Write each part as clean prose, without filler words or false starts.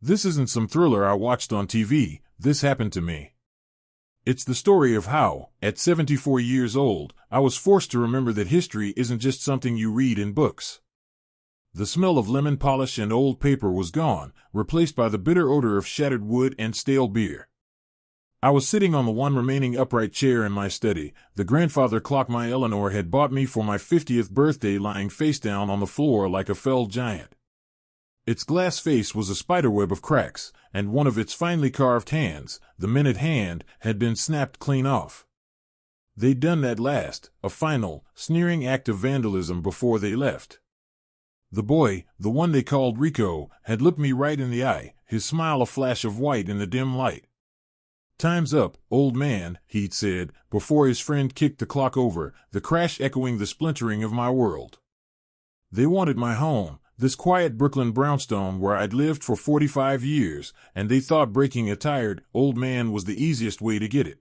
This isn't some thriller I watched on TV, this happened to me. It's the story of how, at 74 years old, I was forced to remember that history isn't just something you read in books. The smell of lemon polish and old paper was gone, replaced by the bitter odor of shattered wood and stale beer. I was sitting on the one remaining upright chair in my study, the grandfather clock my Eleanor had bought me for my 50th birthday lying face down on the floor like a felled giant. Its glass face was a spiderweb of cracks, and one of its finely carved hands, the minute hand, had been snapped clean off. They'd done that last, a final, sneering act of vandalism before they left. The boy, the one they called Rico, had looked me right in the eye, his smile a flash of white in the dim light. "Time's up, old man," he'd said, before his friend kicked the clock over, the crash echoing the splintering of my world. They wanted my home, this quiet Brooklyn brownstone where I'd lived for 45 years, and they thought breaking a tired, old man was the easiest way to get it.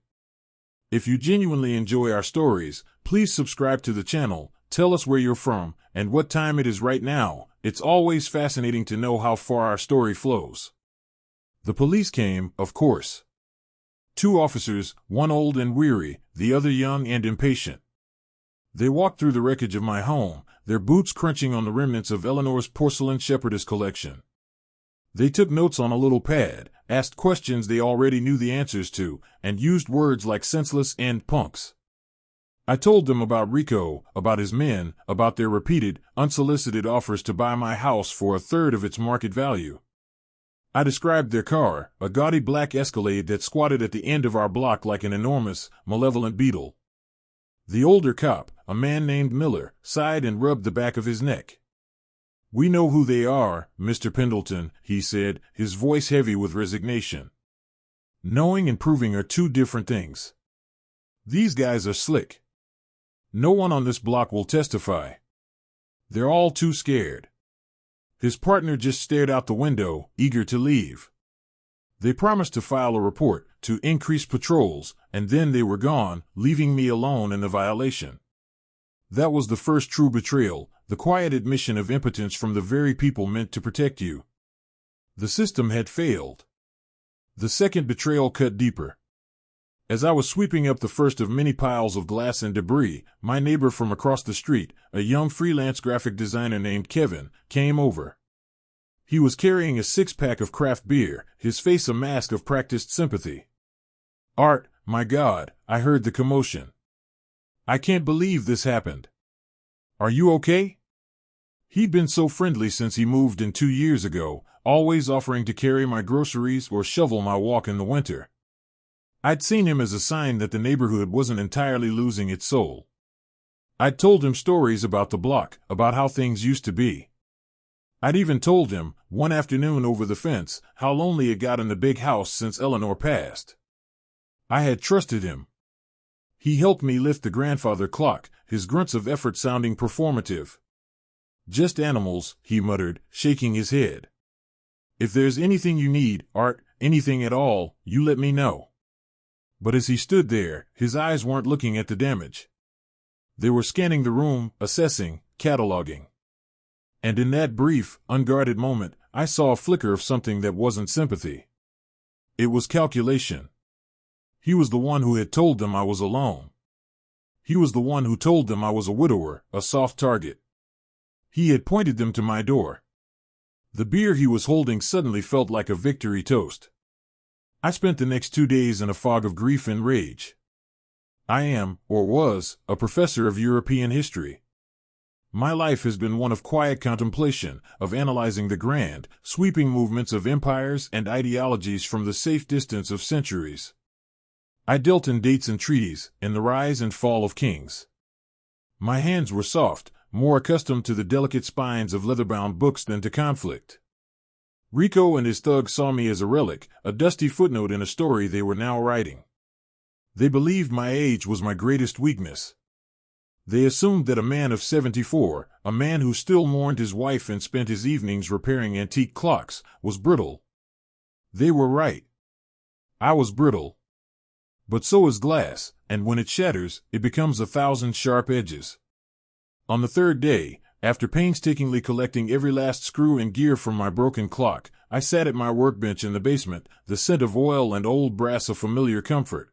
If you genuinely enjoy our stories, please subscribe to the channel, tell us where you're from, and what time it is right now. It's always fascinating to know how far our story flows. The police came, of course. 2 officers, one old and weary, the other young and impatient. They walked through the wreckage of my home, their boots crunching on the remnants of Eleanor's porcelain shepherdess collection. They took notes on a little pad, asked questions they already knew the answers to, and used words like senseless and punks. I told them about Rico, about his men, about their repeated, unsolicited offers to buy my house for a third of its market value. I described their car, a gaudy black Escalade that squatted at the end of our block like an enormous, malevolent beetle. The older cop, a man named Miller, sighed and rubbed the back of his neck. "We know who they are, Mr. Pendelton," he said, his voice heavy with resignation. "Knowing and proving are 2 different things. These guys are slick. No one on this block will testify. They're all too scared." His partner just stared out the window, eager to leave. They promised to file a report, to increase patrols, and then they were gone, leaving me alone in the violation. That was the first true betrayal, the quiet admission of impotence from the very people meant to protect you. The system had failed. The second betrayal cut deeper. As I was sweeping up the first of many piles of glass and debris, my neighbor from across the street, a young freelance graphic designer named Kevin, came over. He was carrying a 6-pack of craft beer, his face a mask of practiced sympathy. "Art, my God," I heard the commotion. "I can't believe this happened. Are you okay?" He'd been so friendly since he moved in 2 years ago, always offering to carry my groceries or shovel my walk in the winter. I'd seen him as a sign that the neighborhood wasn't entirely losing its soul. I'd told him stories about the block, about how things used to be. I'd even told him, one afternoon over the fence, how lonely it got in the big house since Eleanor passed. I had trusted him. He helped me lift the grandfather clock, his grunts of effort sounding performative. "Just animals," he muttered, shaking his head. "If there's anything you need, Art, anything at all, you let me know." But as he stood there, his eyes weren't looking at the damage. They were scanning the room, assessing, cataloging. And in that brief, unguarded moment, I saw a flicker of something that wasn't sympathy. It was calculation. He was the one who had told them I was alone. He was the one who told them I was a widower, a soft target. He had pointed them to my door. The beer he was holding suddenly felt like a victory toast. I spent the next 2 days in a fog of grief and rage. I am, or was, a professor of European history. My life has been one of quiet contemplation, of analyzing the grand, sweeping movements of empires and ideologies from the safe distance of centuries. I dealt in dates and treaties, in the rise and fall of kings. My hands were soft, more accustomed to the delicate spines of leather-bound books than to conflict. Rico and his thugs saw me as a relic, a dusty footnote in a story they were now writing. They believed my age was my greatest weakness. They assumed that a man of 74, a man who still mourned his wife and spent his evenings repairing antique clocks, was brittle. They were right. I was brittle. But so is glass, and when it shatters, it becomes 1,000 sharp edges. On the 3rd day, after painstakingly collecting every last screw and gear from my broken clock, I sat at my workbench in the basement, the scent of oil and old brass a familiar comfort.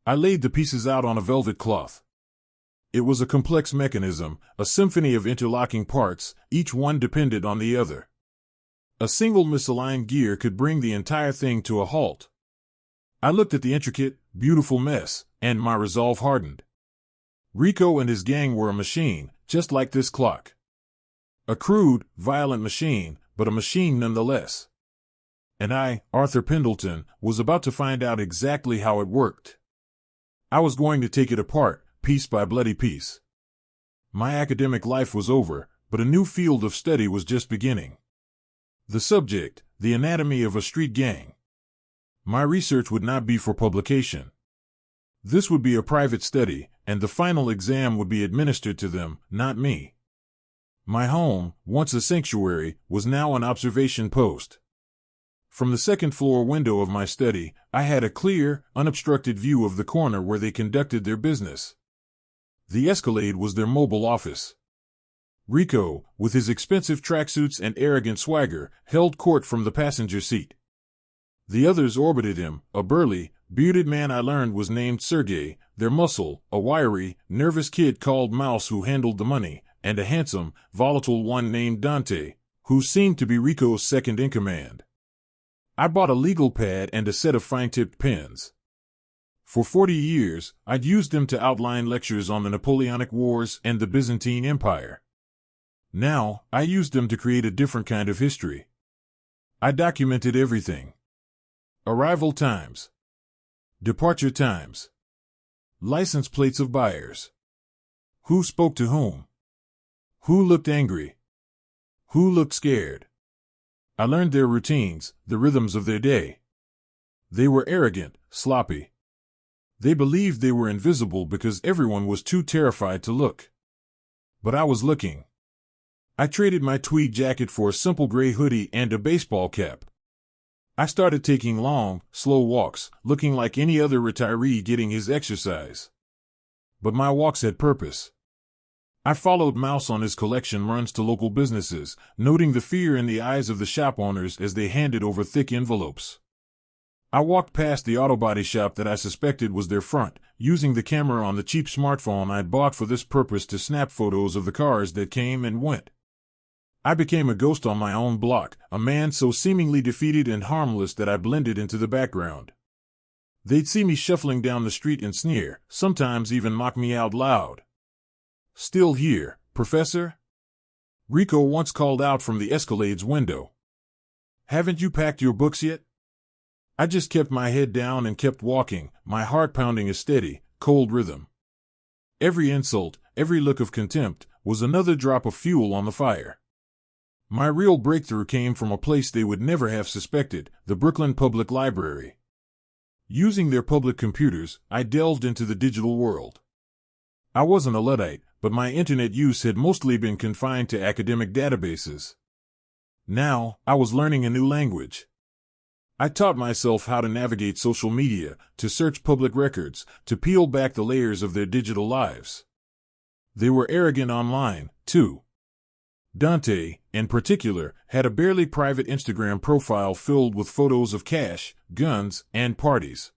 I laid the pieces out on a velvet cloth. It was a complex mechanism, a symphony of interlocking parts, each one dependent on the other. A single misaligned gear could bring the entire thing to a halt. I looked at the intricate, beautiful mess, and my resolve hardened. Rico and his gang were a machine, just like this clock. A crude, violent machine, but a machine nonetheless. And I, Arthur Pendelton, was about to find out exactly how it worked. I was going to take it apart, piece by bloody piece. My academic life was over, but a new field of study was just beginning. The subject, the anatomy of a street gang. My research would not be for publication. This would be a private study, and the final exam would be administered to them, not me. My home, once a sanctuary, was now an observation post. From the second-floor window of my study, I had a clear, unobstructed view of the corner where they conducted their business. The Escalade was their mobile office. Rico, with his expensive tracksuits and arrogant swagger, held court from the passenger seat. The others orbited him, a burly, bearded man I learned was named Sergey, their muscle, a wiry, nervous kid called Mouse who handled the money, and a handsome, volatile one named Dante, who seemed to be Rico's second-in-command. I bought a legal pad and a set of fine-tipped pens. For 40 years, I'd used them to outline lectures on the Napoleonic Wars and the Byzantine Empire. Now, I used them to create a different kind of history. I documented everything. Arrival times. Departure times. License plates of buyers. Who spoke to whom? Who looked angry? Who looked scared? I learned their routines, the rhythms of their day. They were arrogant, sloppy. They believed they were invisible because everyone was too terrified to look. But I was looking. I traded my tweed jacket for a simple gray hoodie and a baseball cap. I started taking long, slow walks, looking like any other retiree getting his exercise. But my walks had purpose. I followed Mouse on his collection runs to local businesses, noting the fear in the eyes of the shop owners as they handed over thick envelopes. I walked past the auto body shop that I suspected was their front, using the camera on the cheap smartphone I'd bought for this purpose to snap photos of the cars that came and went. I became a ghost on my own block, a man so seemingly defeated and harmless that I blended into the background. They'd see me shuffling down the street and sneer, sometimes even mock me out loud. "Still here, Professor?" Rico once called out from the Escalade's window. "Haven't you packed your books yet?" I just kept my head down and kept walking, my heart pounding a steady, cold rhythm. Every insult, every look of contempt, was another drop of fuel on the fire. My real breakthrough came from a place they would never have suspected, the Brooklyn Public Library. Using their public computers, I delved into the digital world. I wasn't a Luddite, but my internet use had mostly been confined to academic databases. Now, I was learning a new language. I taught myself how to navigate social media, to search public records, to peel back the layers of their digital lives. They were arrogant online, too. Dante, in particular, had a barely private Instagram profile filled with photos of cash, guns, and parties.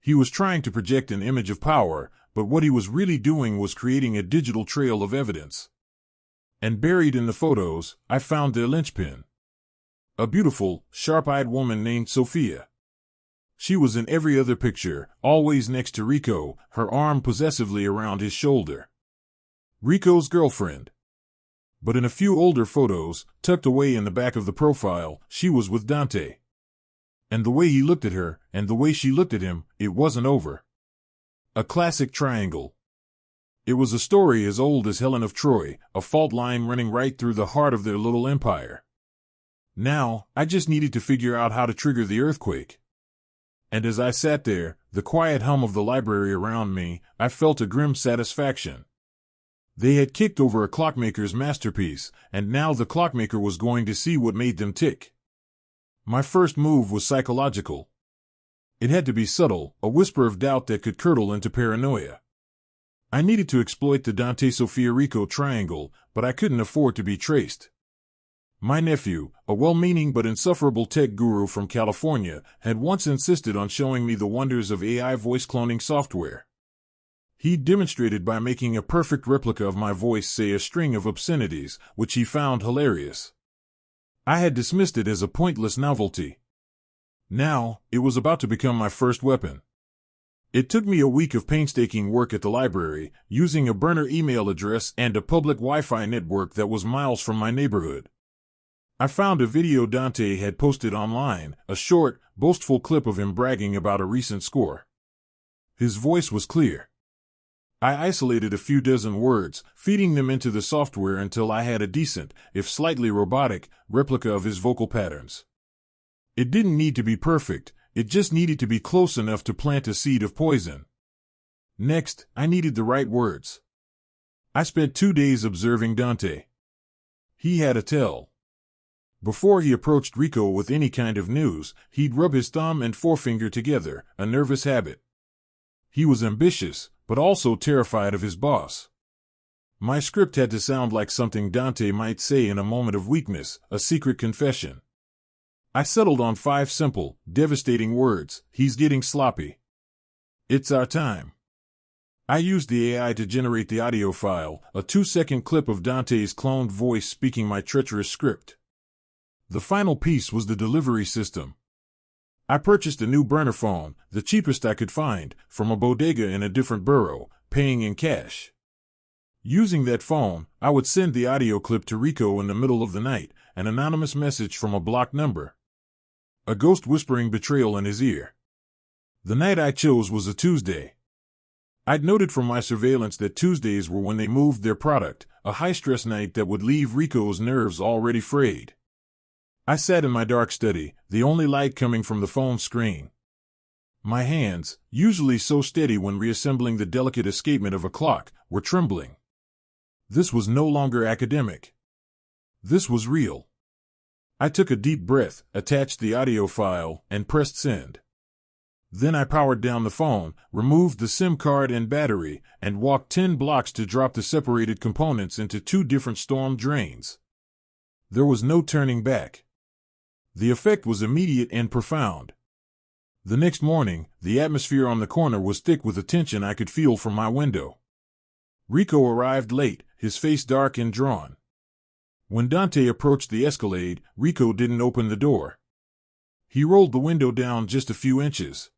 He was trying to project an image of power, but what he was really doing was creating a digital trail of evidence. And buried in the photos, I found their linchpin. A beautiful, sharp-eyed woman named Sophia. She was in every other picture, always next to Rico, her arm possessively around his shoulder. Rico's girlfriend. But in a few older photos, tucked away in the back of the profile, she was with Dante. And the way he looked at her, and the way she looked at him, it wasn't over. A classic triangle. It was a story as old as Helen of Troy, a fault line running right through the heart of their little empire. Now, I just needed to figure out how to trigger the earthquake. And as I sat there, the quiet hum of the library around me, I felt a grim satisfaction. They had kicked over a clockmaker's masterpiece, and now the clockmaker was going to see what made them tick. My first move was psychological. It had to be subtle, a whisper of doubt that could curdle into paranoia. I needed to exploit the Dante-Sofia-Rico triangle, but I couldn't afford to be traced. My nephew, a well-meaning but insufferable tech guru from California, had once insisted on showing me the wonders of AI voice cloning software. He demonstrated by making a perfect replica of my voice say a string of obscenities, which he found hilarious. I had dismissed it as a pointless novelty. Now, it was about to become my first weapon. It took me a week of painstaking work at the library, using a burner email address and a public Wi-Fi network that was miles from my neighborhood. I found a video Dante had posted online, a short, boastful clip of him bragging about a recent score. His voice was clear. I isolated a few dozen words, feeding them into the software until I had a decent, if slightly robotic, replica of his vocal patterns. It didn't need to be perfect, it just needed to be close enough to plant a seed of poison. Next, I needed the right words. I spent 2 days observing Dante. He had a tell. Before he approached Rico with any kind of news, he'd rub his thumb and forefinger together, a nervous habit. He was ambitious, but also terrified of his boss. My script had to sound like something Dante might say in a moment of weakness, a secret confession. I settled on 5 simple, devastating words: he's getting sloppy. It's our time. I used the AI to generate the audio file, a 2-second clip of Dante's cloned voice speaking my treacherous script. The final piece was the delivery system. I purchased a new burner phone, the cheapest I could find, from a bodega in a different borough, paying in cash. Using that phone, I would send the audio clip to Rico in the middle of the night, an anonymous message from a blocked number. A ghost whispering betrayal in his ear. The night I chose was a Tuesday. I'd noted from my surveillance that Tuesdays were when they moved their product, a high-stress night that would leave Rico's nerves already frayed. I sat in my dark study, the only light coming from the phone screen. My hands, usually so steady when reassembling the delicate escapement of a clock, were trembling. This was no longer academic. This was real. I took a deep breath, attached the audio file, and pressed send. Then I powered down the phone, removed the SIM card and battery, and walked 10 blocks to drop the separated components into 2 different storm drains. There was no turning back. The effect was immediate and profound. The next morning, the atmosphere on the corner was thick with a tension I could feel from my window. Rico arrived late, his face dark and drawn. When Dante approached the Escalade, Rico didn't open the door. He rolled the window down just a few inches.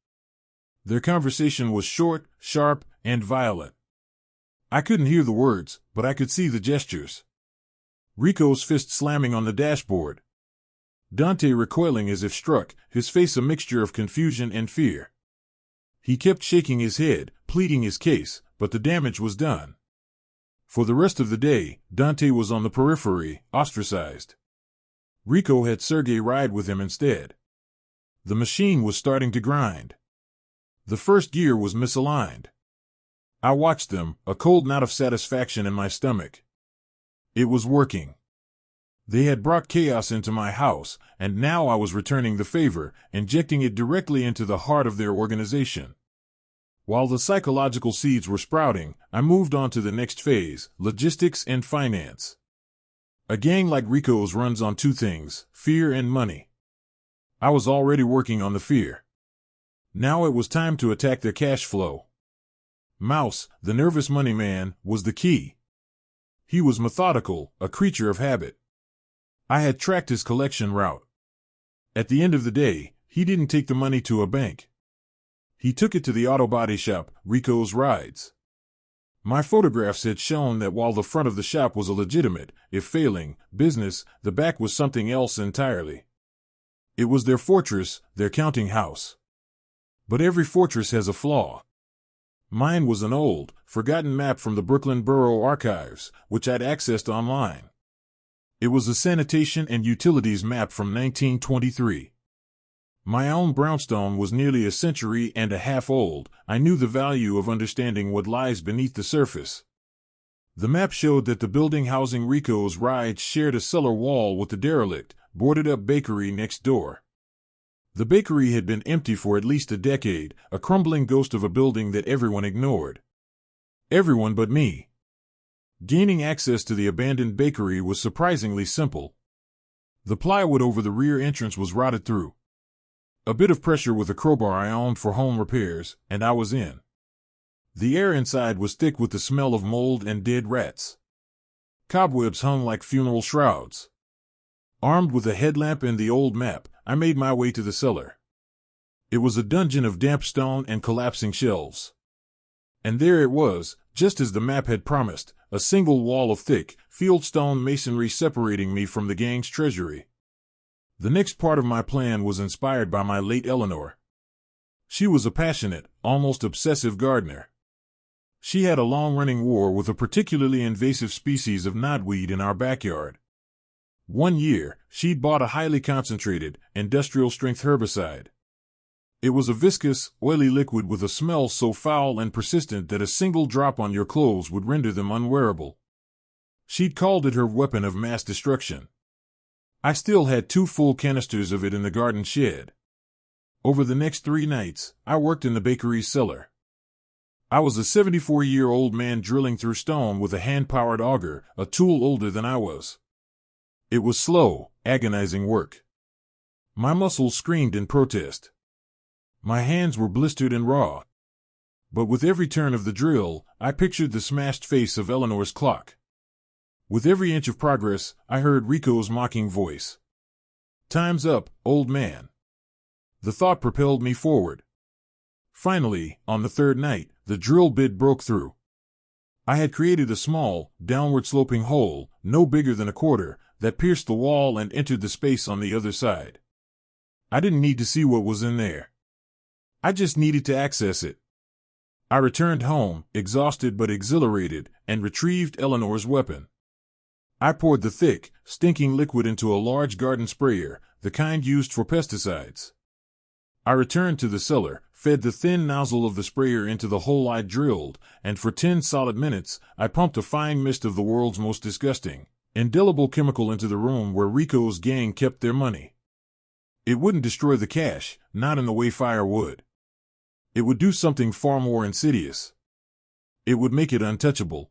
Their conversation was short, sharp, and violent. I couldn't hear the words, but I could see the gestures. Rico's fist slamming on the dashboard. Dante recoiling as if struck, his face a mixture of confusion and fear. He kept shaking his head, pleading his case, but the damage was done. For the rest of the day, Dante was on the periphery, ostracized. Rico had Sergei ride with him instead. The machine was starting to grind. The first gear was misaligned. I watched them, a cold knot of satisfaction in my stomach. It was working. They had brought chaos into my house, and now I was returning the favor, injecting it directly into the heart of their organization. While the psychological seeds were sprouting, I moved on to the next phase, logistics and finance. A gang like Rico's runs on 2 things, fear and money. I was already working on the fear. Now it was time to attack their cash flow. Mouse, the nervous money man, was the key. He was methodical, a creature of habit. I had tracked his collection route. At the end of the day, he didn't take the money to a bank. He took it to the auto body shop, Rico's Rides. My photographs had shown that while the front of the shop was a legitimate, if failing, business, the back was something else entirely. It was their fortress, their counting house. But every fortress has a flaw. Mine was an old, forgotten map from the Brooklyn Borough Archives, which I'd accessed online. It was a sanitation and utilities map from 1923. My own brownstone was nearly a century and a half old. I knew the value of understanding what lies beneath the surface. The map showed that the building housing Rico's Rides shared a cellar wall with the derelict, boarded-up bakery next door. The bakery had been empty for at least a decade, a crumbling ghost of a building that everyone ignored. Everyone but me. Gaining access to the abandoned bakery was surprisingly simple. The plywood over the rear entrance was rotted through. A bit of pressure with a crowbar I owned for home repairs, and I was in. The air inside was thick with the smell of mold and dead rats. Cobwebs hung like funeral shrouds. Armed with a headlamp and the old map, I made my way to the cellar. It was a dungeon of damp stone and collapsing shelves. And there it was, just as the map had promised, a single wall of thick, fieldstone masonry separating me from the gang's treasury. The next part of my plan was inspired by my late Eleanor. She was a passionate, almost obsessive gardener. She had a long-running war with a particularly invasive species of knotweed in our backyard. One year, she'd bought a highly concentrated, industrial-strength herbicide. It was a viscous, oily liquid with a smell so foul and persistent that a single drop on your clothes would render them unwearable. She'd called it her weapon of mass destruction. I still had 2 full canisters of it in the garden shed. Over the next 3 nights, I worked in the bakery's cellar. I was a 74-year-old man drilling through stone with a hand-powered auger, a tool older than I was. It was slow, agonizing work. My muscles screamed in protest. My hands were blistered and raw. But with every turn of the drill, I pictured the smashed face of Eleanor's clock. With every inch of progress, I heard Rico's mocking voice. "Time's up, old man." The thought propelled me forward. Finally, on the 3rd night, the drill bit broke through. I had created a small, downward-sloping hole, no bigger than a quarter, that pierced the wall and entered the space on the other side. I didn't need to see what was in there. I just needed to access it. I returned home, exhausted but exhilarated, and retrieved Eleanor's weapon. I poured the thick, stinking liquid into a large garden sprayer, the kind used for pesticides. I returned to the cellar, fed the thin nozzle of the sprayer into the hole I drilled, and for 10 solid minutes, I pumped a fine mist of the world's most disgusting, indelible chemical into the room where Rico's gang kept their money. It wouldn't destroy the cash, not in the way fire would. It would do something far more insidious. It would make it untouchable.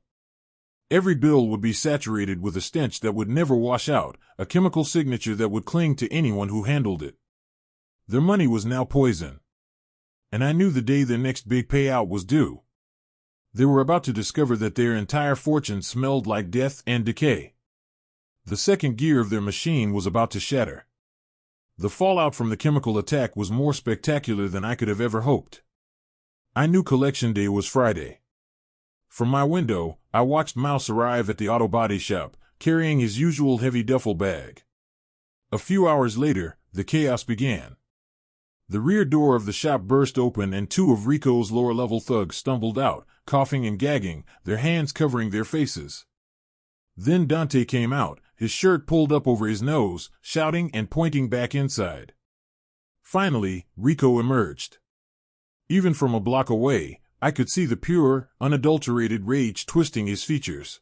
Every bill would be saturated with a stench that would never wash out, a chemical signature that would cling to anyone who handled it. Their money was now poison. And I knew the day their next big payout was due. They were about to discover that their entire fortune smelled like death and decay. The second gear of their machine was about to shatter. The fallout from the chemical attack was more spectacular than I could have ever hoped. I knew collection day was Friday. From my window, I watched Mouse arrive at the auto body shop, carrying his usual heavy duffel bag. A few hours later, the chaos began. The rear door of the shop burst open and 2 of Rico's lower-level thugs stumbled out, coughing and gagging, their hands covering their faces. Then Dante came out, his shirt pulled up over his nose, shouting and pointing back inside. Finally, Rico emerged. Even from a block away, I could see the pure, unadulterated rage twisting his features.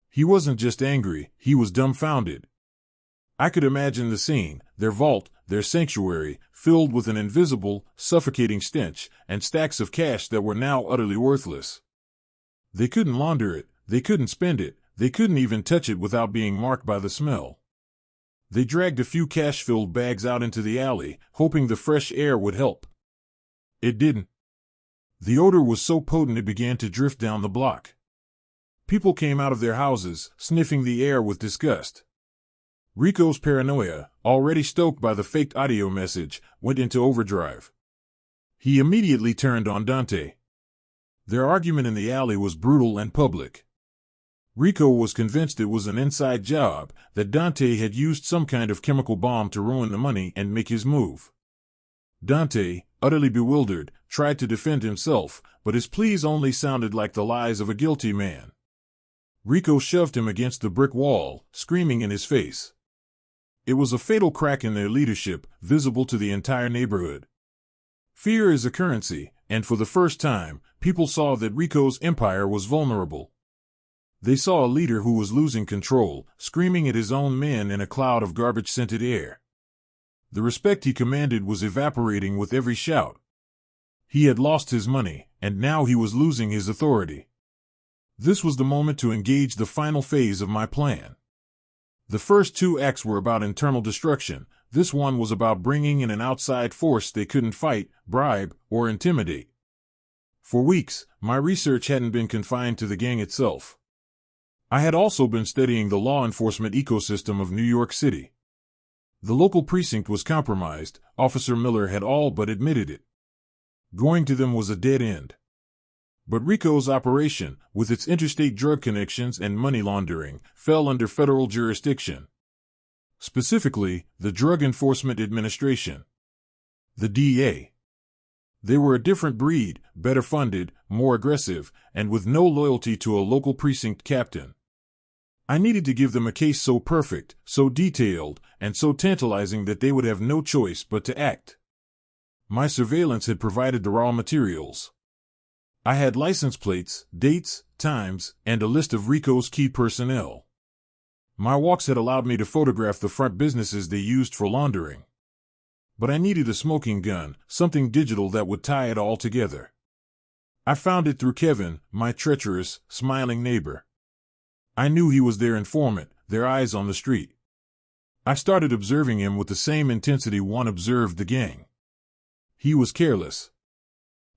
He wasn't just angry, he was dumbfounded. I could imagine the scene, their vault, their sanctuary, filled with an invisible, suffocating stench, and stacks of cash that were now utterly worthless. They couldn't launder it, they couldn't spend it, they couldn't even touch it without being marked by the smell. They dragged a few cash-filled bags out into the alley, hoping the fresh air would help. It didn't. The odor was so potent it began to drift down the block. People came out of their houses, sniffing the air with disgust. Rico's paranoia, already stoked by the faked audio message, went into overdrive. He immediately turned on Dante. Their argument in the alley was brutal and public. Rico was convinced it was an inside job, that Dante had used some kind of chemical bomb to ruin the money and make his move. Dante, utterly bewildered, tried to defend himself, but his pleas only sounded like the lies of a guilty man. Rico shoved him against the brick wall, screaming in his face. It was a fatal crack in their leadership, visible to the entire neighborhood. Fear is a currency, and for the first time, people saw that Rico's empire was vulnerable. They saw a leader who was losing control, screaming at his own men in a cloud of garbage-scented air. The respect he commanded was evaporating with every shout. He had lost his money, and now he was losing his authority. This was the moment to engage the final phase of my plan. The first two acts were about internal destruction. This one was about bringing in an outside force they couldn't fight, bribe, or intimidate. For weeks, my research hadn't been confined to the gang itself. I had also been studying the law enforcement ecosystem of New York City. The local precinct was compromised. Officer Miller had all but admitted it. Going to them was a dead end. But Rico's operation, with its interstate drug connections and money laundering, fell under federal jurisdiction. Specifically, the Drug Enforcement Administration. The DEA. They were a different breed, better funded, more aggressive, and with no loyalty to a local precinct captain. I needed to give them a case so perfect, so detailed, and so tantalizing that they would have no choice but to act. My surveillance had provided the raw materials. I had license plates, dates, times, and a list of Rico's key personnel. My walks had allowed me to photograph the front businesses they used for laundering. But I needed a smoking gun, something digital that would tie it all together. I found it through Kevin, my treacherous, smiling neighbor. I knew he was their informant, their eyes on the street. I started observing him with the same intensity one observed the gang. He was careless.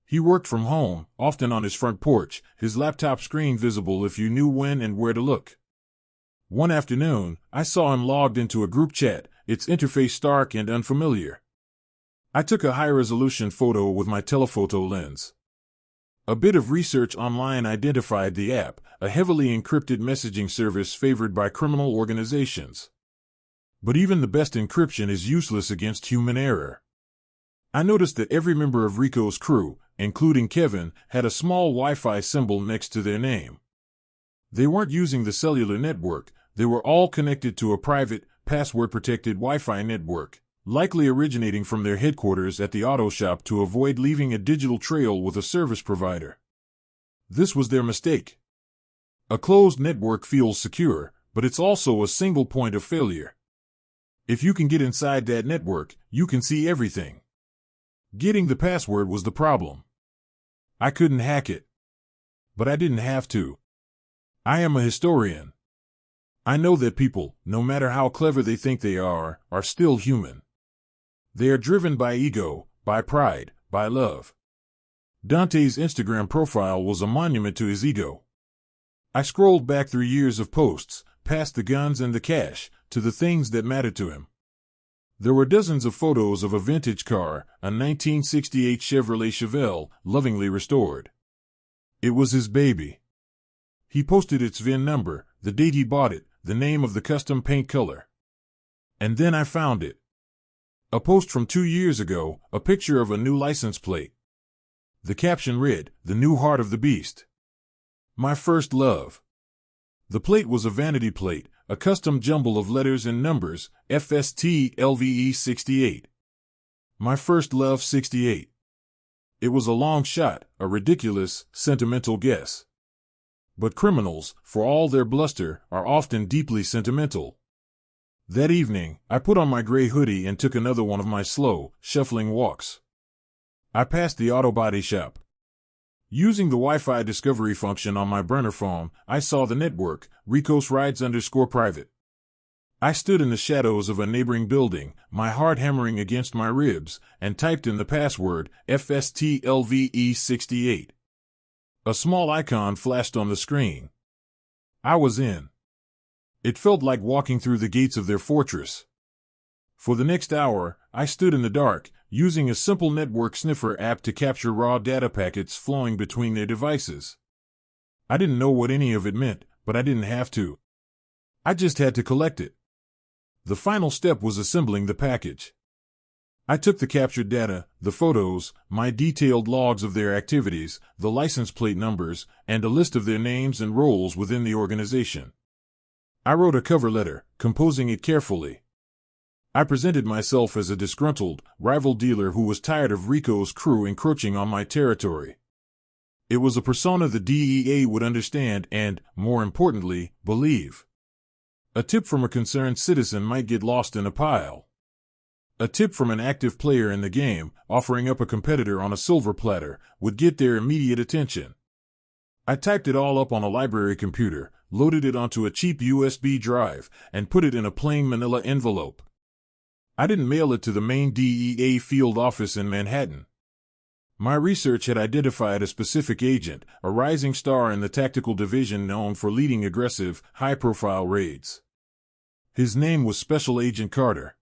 He worked from home, often on his front porch, his laptop screen visible if you knew when and where to look. One afternoon, I saw him logged into a group chat, its interface stark and unfamiliar. I took a high-resolution photo with my telephoto lens. A bit of research online identified the app, a heavily encrypted messaging service favored by criminal organizations. But even the best encryption is useless against human error. I noticed that every member of Rico's crew, including Kevin, had a small Wi-Fi symbol next to their name. They weren't using the cellular network, they were all connected to a private, password-protected Wi-Fi network, likely originating from their headquarters at the auto shop to avoid leaving a digital trail with a service provider. This was their mistake. A closed network feels secure, but it's also a single point of failure. If you can get inside that network, you can see everything. Getting the password was the problem. I couldn't hack it. But I didn't have to. I am a historian. I know that people, no matter how clever they think they are still human. They are driven by ego, by pride, by love. Dante's Instagram profile was a monument to his ego. I scrolled back through years of posts, past the guns and the cash, to the things that mattered to him. There were dozens of photos of a vintage car, a 1968 Chevrolet Chevelle, lovingly restored. It was his baby. He posted its VIN number, the date he bought it, the name of the custom paint color. And then I found it. A post from 2 years ago, a picture of a new license plate. The caption read, "The new heart of the beast. My first love." The plate was a vanity plate, a custom jumble of letters and numbers, FST LVE 68. My first love 68. It was a long shot, a ridiculous, sentimental guess. But criminals, for all their bluster, are often deeply sentimental. That evening, I put on my gray hoodie and took another one of my slow, shuffling walks. I passed the auto body shop. Using the Wi-Fi discovery function on my burner phone, I saw the network, Rico's Rides_private. I stood in the shadows of a neighboring building, my heart hammering against my ribs, and typed in the password, FSTLVE68. A small icon flashed on the screen. I was in. It felt like walking through the gates of their fortress. For the next hour, I stood in the dark, using a simple network sniffer app to capture raw data packets flowing between their devices. I didn't know what any of it meant, but I didn't have to. I just had to collect it. The final step was assembling the package. I took the captured data, the photos, my detailed logs of their activities, the license plate numbers, and a list of their names and roles within the organization. I wrote a cover letter, composing it carefully. I presented myself as a disgruntled, rival dealer who was tired of Rico's crew encroaching on my territory. It was a persona the DEA would understand and, more importantly, believe. A tip from a concerned citizen might get lost in a pile. A tip from an active player in the game, offering up a competitor on a silver platter, would get their immediate attention. I typed it all up on a library computer, loaded it onto a cheap USB drive, and put it in a plain manila envelope. I didn't mail it to the main DEA field office in Manhattan. My research had identified a specific agent, a rising star in the tactical division known for leading aggressive, high-profile raids. His name was Special Agent Carter.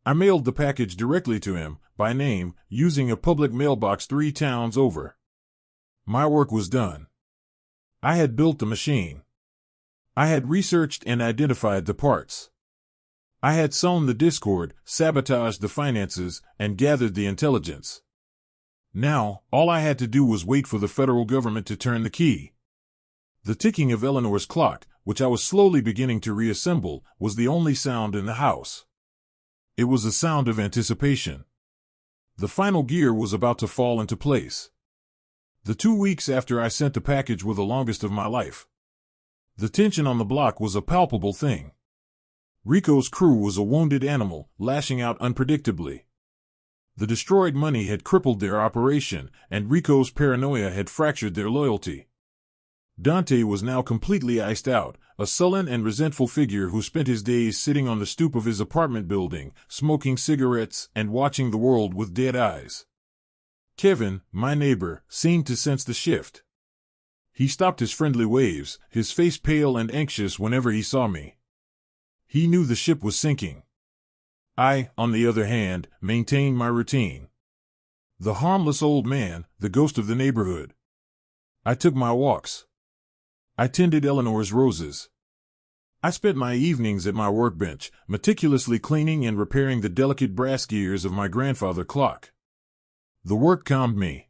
I mailed the package directly to him, by name, using a public mailbox 3 towns over. My work was done. I had built the machine. I had researched and identified the parts. I had sown the discord, sabotaged the finances, and gathered the intelligence. Now, all I had to do was wait for the federal government to turn the key. The ticking of Eleanor's clock, which I was slowly beginning to reassemble, was the only sound in the house. It was a sound of anticipation. The final gear was about to fall into place. The 2 weeks after I sent the package were the longest of my life. The tension on the block was a palpable thing. Rico's crew was a wounded animal, lashing out unpredictably. The destroyed money had crippled their operation, and Rico's paranoia had fractured their loyalty. Dante was now completely iced out, a sullen and resentful figure who spent his days sitting on the stoop of his apartment building, smoking cigarettes and watching the world with dead eyes. Kevin, my neighbor, seemed to sense the shift. He stopped his friendly waves, his face pale and anxious whenever he saw me. He knew the ship was sinking. I, on the other hand, maintained my routine. The harmless old man, the ghost of the neighborhood. I took my walks. I tended Eleanor's roses. I spent my evenings at my workbench, meticulously cleaning and repairing the delicate brass gears of my grandfather clock. The work calmed me.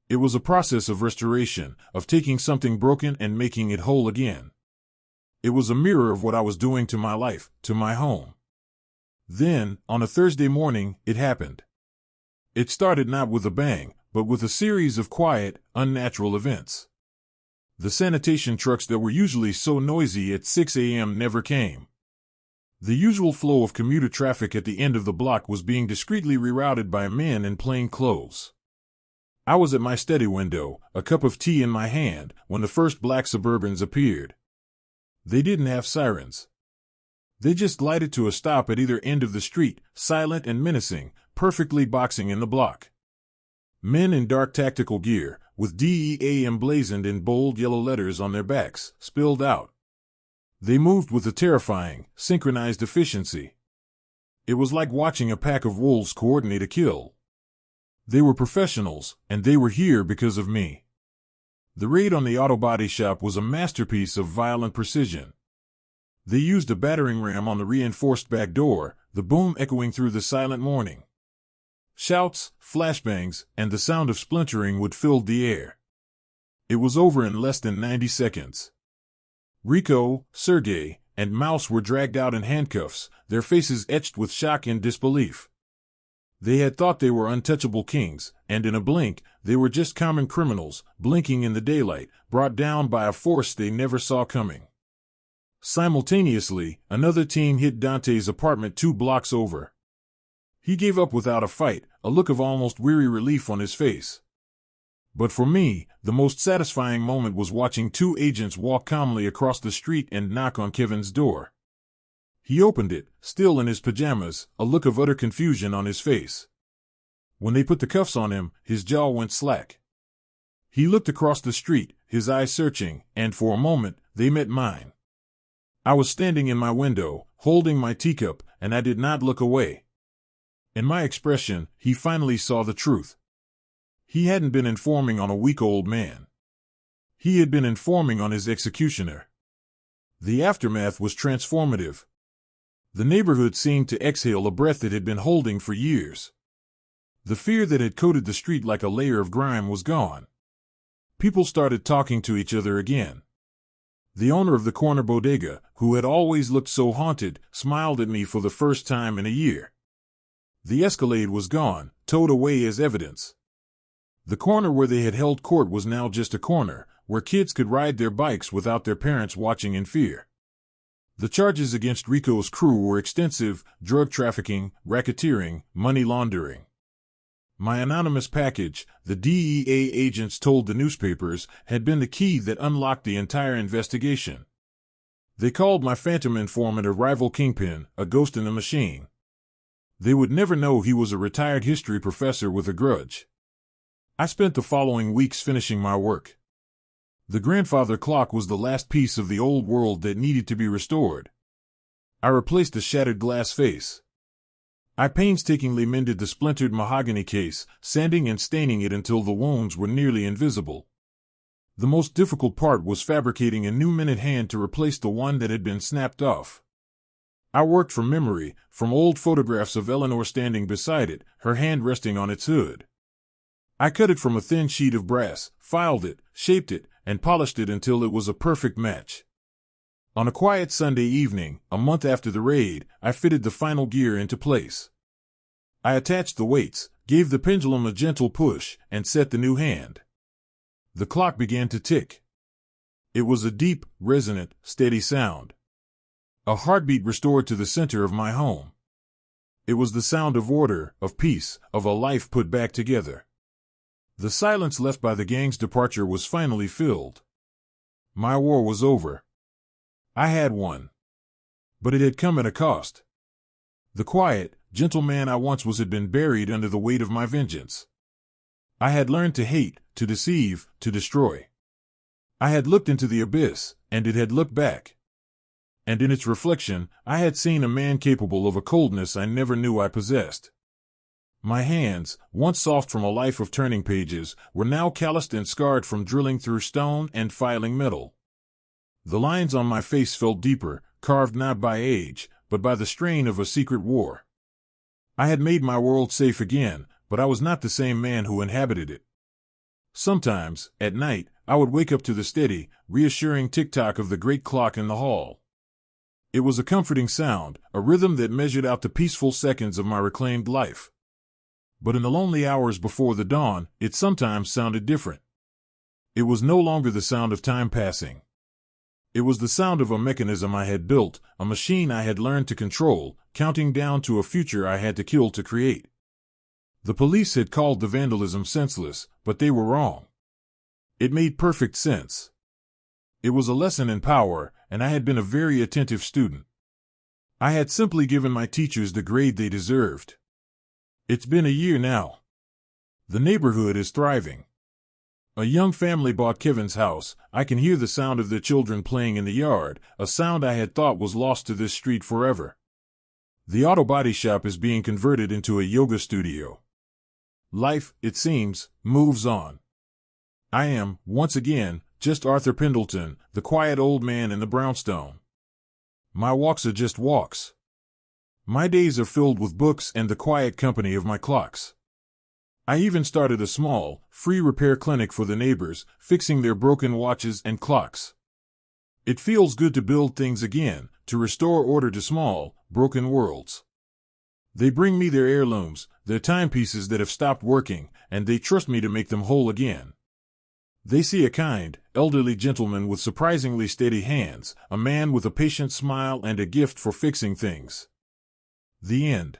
It was a process of restoration, of taking something broken and making it whole again. It was a mirror of what I was doing to my life, to my home. Then, on a Thursday morning, it happened. It started not with a bang, but with a series of quiet, unnatural events. The sanitation trucks that were usually so noisy at 6 a.m. never came. The usual flow of commuter traffic at the end of the block was being discreetly rerouted by men in plain clothes. I was at my study window, a cup of tea in my hand, when the first black Suburbans appeared. They didn't have sirens. They just glided to a stop at either end of the street, silent and menacing, perfectly boxing in the block. Men in dark tactical gear, with DEA emblazoned in bold yellow letters on their backs, spilled out. They moved with a terrifying, synchronized efficiency. It was like watching a pack of wolves coordinate a kill. They were professionals, and they were here because of me. The raid on the auto body shop was a masterpiece of violent precision. They used a battering ram on the reinforced back door, the boom echoing through the silent morning. Shouts, flashbangs, and the sound of splintering would fill the air. It was over in less than 90 seconds. Rico, Sergei, and Mouse were dragged out in handcuffs, their faces etched with shock and disbelief. They had thought they were untouchable kings, and in a blink, they were just common criminals, blinking in the daylight, brought down by a force they never saw coming. Simultaneously, another team hit Dante's apartment 2 blocks over. He gave up without a fight, a look of almost weary relief on his face. But for me, the most satisfying moment was watching 2 agents walk calmly across the street and knock on Kevin's door. He opened it, still in his pajamas, a look of utter confusion on his face. When they put the cuffs on him, his jaw went slack. He looked across the street, his eyes searching, and for a moment, they met mine. I was standing in my window, holding my teacup, and I did not look away. In my expression, he finally saw the truth. He hadn't been informing on a weak old man. He had been informing on his executioner. The aftermath was transformative. The neighborhood seemed to exhale a breath it had been holding for years. The fear that had coated the street like a layer of grime was gone. People started talking to each other again. The owner of the corner bodega, who had always looked so haunted, smiled at me for the first time in a year. The Escalade was gone, towed away as evidence. The corner where they had held court was now just a corner, where kids could ride their bikes without their parents watching in fear. The charges against Rico's crew were extensive: drug trafficking, racketeering, money laundering. My anonymous package, the DEA agents told the newspapers, had been the key that unlocked the entire investigation. They called my phantom informant a rival kingpin, a ghost in the machine. They would never know he was a retired history professor with a grudge. I spent the following weeks finishing my work. The grandfather clock was the last piece of the old world that needed to be restored. I replaced the shattered glass face. I painstakingly mended the splintered mahogany case, sanding and staining it until the wounds were nearly invisible. The most difficult part was fabricating a new minute hand to replace the one that had been snapped off. I worked from memory, from old photographs of Eleanor standing beside it, her hand resting on its hood. I cut it from a thin sheet of brass, filed it, shaped it, and polished it until it was a perfect match. On a quiet Sunday evening, a month after the raid, I fitted the final gear into place. I attached the weights, gave the pendulum a gentle push, and set the new hand. The clock began to tick. It was a deep, resonant, steady sound. A heartbeat restored to the center of my home. It was the sound of order, of peace, of a life put back together. The silence left by the gang's departure was finally filled. My war was over. I had won. But it had come at a cost. The quiet, gentle man I once was had been buried under the weight of my vengeance. I had learned to hate, to deceive, to destroy. I had looked into the abyss, and it had looked back. And in its reflection, I had seen a man capable of a coldness I never knew I possessed. My hands, once soft from a life of turning pages, were now calloused and scarred from drilling through stone and filing metal. The lines on my face felt deeper, carved not by age, but by the strain of a secret war. I had made my world safe again, but I was not the same man who inhabited it. Sometimes, at night, I would wake up to the steady, reassuring tick-tock of the great clock in the hall. It was a comforting sound, a rhythm that measured out the peaceful seconds of my reclaimed life. But in the lonely hours before the dawn, it sometimes sounded different. It was no longer the sound of time passing. It was the sound of a mechanism I had built, a machine I had learned to control, counting down to a future I had to kill to create. The police had called the vandalism senseless, but they were wrong. It made perfect sense. It was a lesson in power, and I had been a very attentive student. I had simply given my teachers the grade they deserved. It's been a year now. The neighborhood is thriving. A young family bought Kevin's house. I can hear the sound of their children playing in the yard, a sound I had thought was lost to this street forever. The auto body shop is being converted into a yoga studio. Life, it seems, moves on. I am, once again, just Arthur Pendelton, the quiet old man in the brownstone. My walks are just walks. My days are filled with books and the quiet company of my clocks. I even started a small, free repair clinic for the neighbors, fixing their broken watches and clocks. It feels good to build things again, to restore order to small, broken worlds. They bring me their heirlooms, their timepieces that have stopped working, and they trust me to make them whole again. They see a kind, elderly gentleman with surprisingly steady hands, a man with a patient smile and a gift for fixing things. The end.